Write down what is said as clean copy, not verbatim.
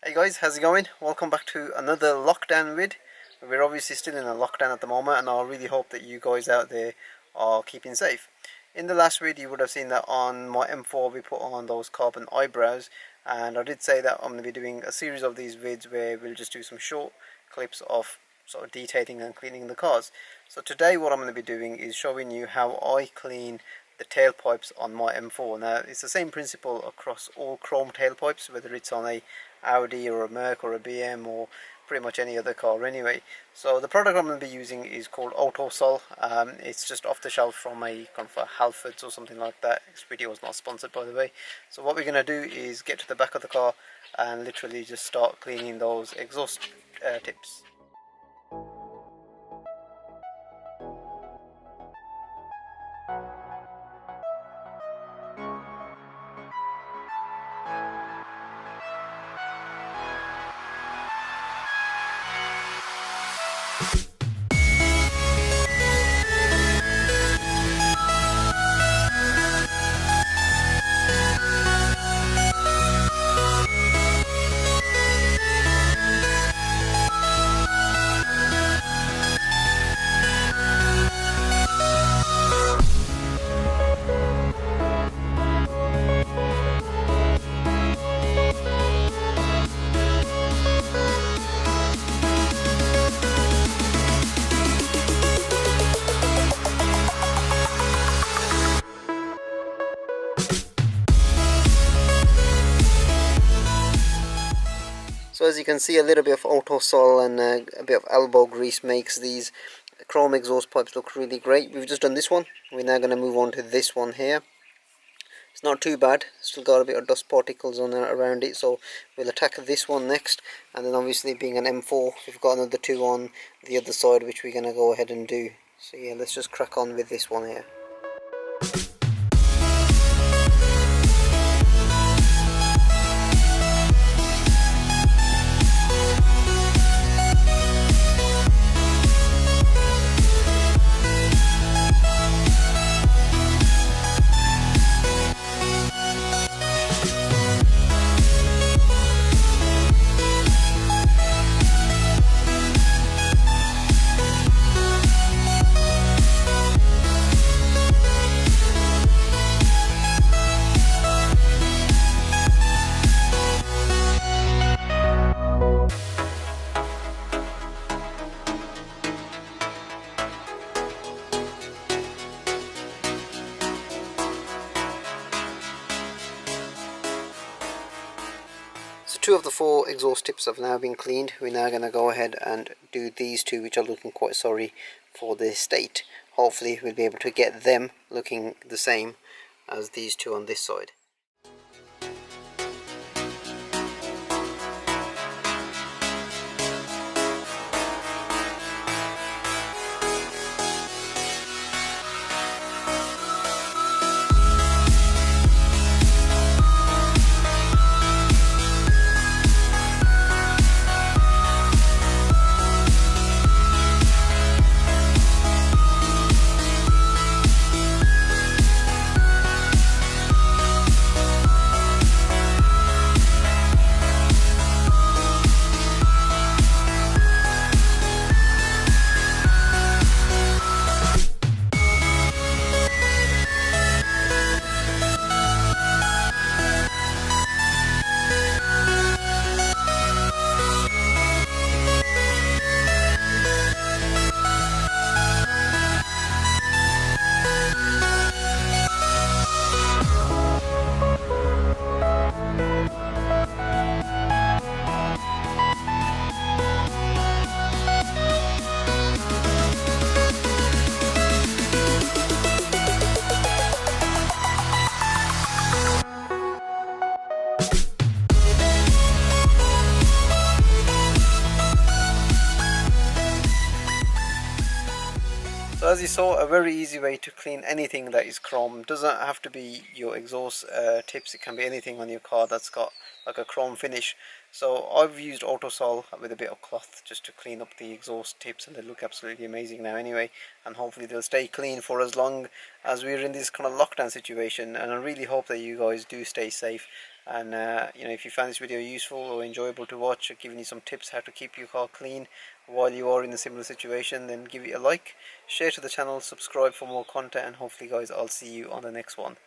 Hey guys, how's it going? Welcome back to another lockdown vid. We're obviously still in a lockdown at the moment, and I really hope that you guys out there are keeping safe. In the last vid you would have seen that on my M4 we put on those carbon eyebrows, and I did say that I'm going to be doing a series of these vids where we'll just do some short clips of sort of detailing and cleaning the cars. So today what I'm going to be doing is showing you how I clean the tailpipes on my M4. Now it's the same principle across all chrome tailpipes, whether it's on a Audi or a Merc or a BM or pretty much any other car anyway. So the product I'm going to be using is called Autosol. It's just off the shelf from a kind of a Halfords or something like that. This video is not sponsored, by the way. So what we're going to do is get to the back of the car and literally just start cleaning those exhaust tips. So as you can see, a little bit of Autosol and a bit of elbow grease makes these chrome exhaust pipes look really great. We've just done this one. We're now going to move on to this one here. It's not too bad, still got a bit of dust particles on around it, so we'll attack this one next. And then obviously being an M4, we've got another two on the other side which we're going to go ahead and do. So yeah, let's just crack on with this one here. So two of the four exhaust tips have now been cleaned. We're now going to go ahead and do these two, which are looking quite sorry for their state. Hopefully we'll be able to get them looking the same as these two on this side. So as you saw, a very easy way to clean anything that is chrome. Doesn't have to be your exhaust tips, it can be anything on your car that's got like a chrome finish. So I've used Autosol with a bit of cloth just to clean up the exhaust tips, and they look absolutely amazing now anyway, and hopefully they'll stay clean for as long as we're in this kind of lockdown situation. And I really hope that you guys do stay safe And if you found this video useful or enjoyable to watch, or giving you some tips how to keep your car clean while you are in a similar situation, then give it a like, share to the channel, subscribe for more content, and hopefully guys I'll see you on the next one.